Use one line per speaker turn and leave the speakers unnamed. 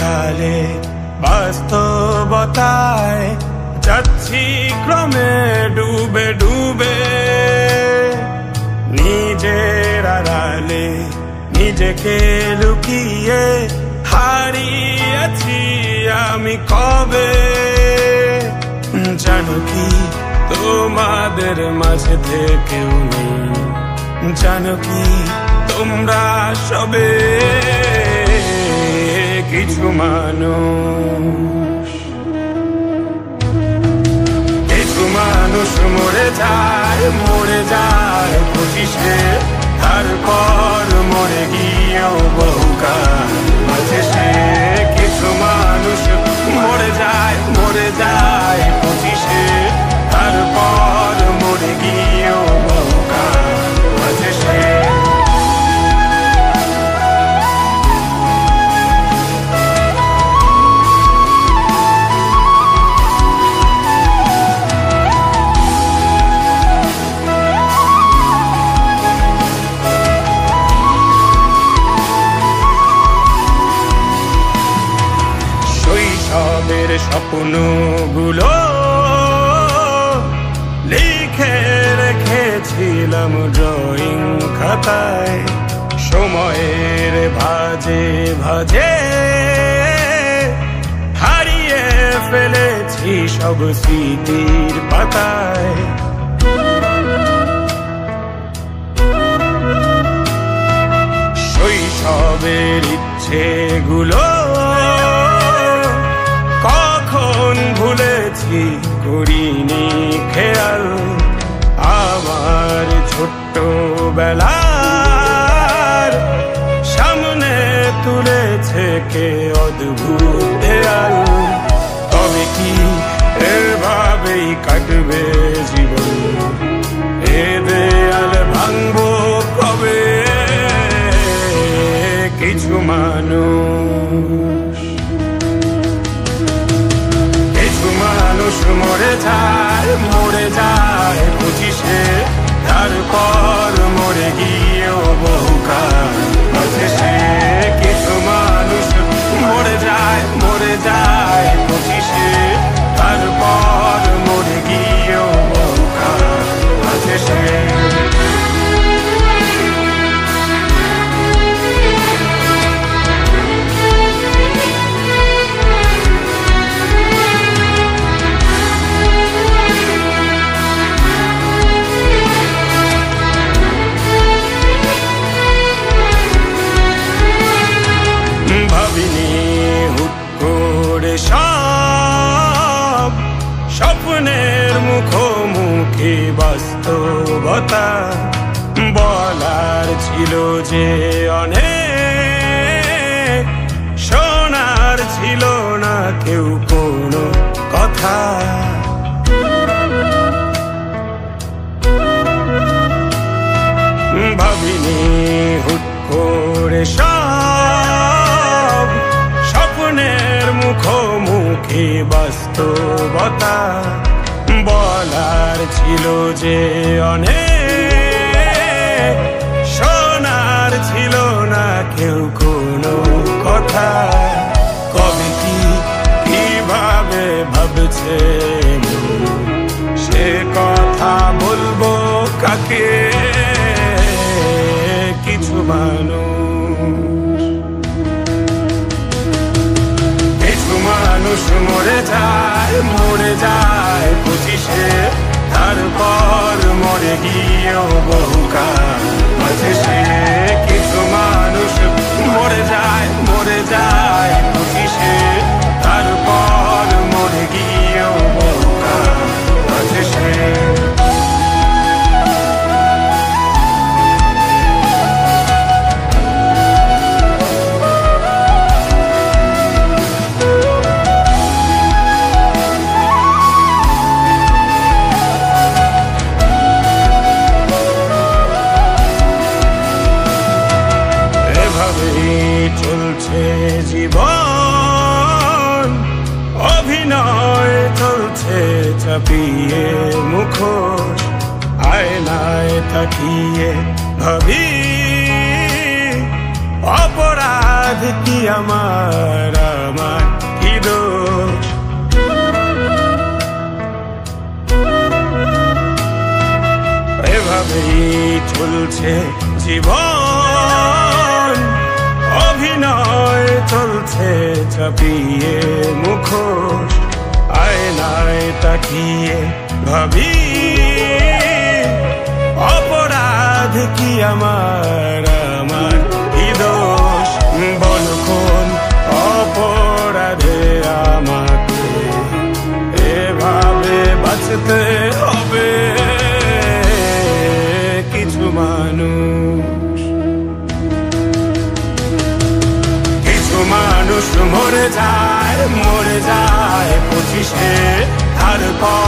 আড়ালে বাস্তবতায় যাচ্ছি ক্রমে ডুবে ডুবে, নিজের আড়ালে নিজেকে লুকিয়ে হারিয়েছি আমি কবে। জানো কি তোমাদের মাঝে থেকেও নেই, জানো কি তোমরা সবে কিছু মানুষ, কিছু মানুষ মরে যায় 25-এ, তারপর মরে গিয়েও বহুকাল আছে সে। কিছু মানুষ মরে যায় 25-এ, তারপর মরে গিয়েও বহুকাল আছে সে। শৈশবের স্বপ্নগুলো লিখে রেখেছিলাম ড্রয়িং খাতায়, সময়ের ভাজে ভাজে হারিয়ে ফেলেছি সব স্মৃতির পাতায়। শৈশবের ইচ্ছেগুলো কখন ভুলেছি করিনি খেয়াল, আমার ছোট্ট বেলার সামনে তুলেছে কে অদ্ভুত দেয়াল। তবে কি এভাবেই কাটবে জীবন, এ দেয়াল ভাঙবো কবে? কিছু মানুষ, কিছু মানুষ মরে যায় 25-এ, তারপর মরে গিয়েও বহুকাল আছে সে। কিছু মানুষ মরে যায় 25-এ, তারপর মরে গিয়েও বহুকাল আছে সে। ভাবিনি হুট করে সব স্বপ্নের মুখোমুখি বাস্তবতা, বলার ছিল যে অনেক, শোনার ছিল না কেউ কোনো কথা। ভাবিনি হুট করে সব স্বপ্নের মুখোমুখি বাস্তবতা, বলার ছিল যে অনেক, শোনার ছিল না কেউ কোনো কথা। কবে কি কিভাবে ভাবছে সে কথা বলবো কাকে? কিছু মানুষ, কিছু মানুষ মরে যায় 25-এ, তারপর মরে গিয়েও বহুকাল আছে সে। কিছু মানুষ মরে যায় 25-এ, তারপর মরে গিয়েও বহুকাল আছে সে। চলছে জীবন, অভিনয় চলছে চাপিয়ে মুখোশ, আয়নায় তাকিয়ে ভাবি অপরাধ কি আমার কি দোষ? এভাবেই চলছে জীবন, অভিনয় চলছে চাপিয়ে মুখোশ। আয়নায় তাকিয়ে ভাবি অপরাধ কি আমার কি দোষ? বল কোন অপরাধে আমাকে এভাবে বাঁচতে হবে? কিছু মানুষ মরে যায় 25-এ, তারপর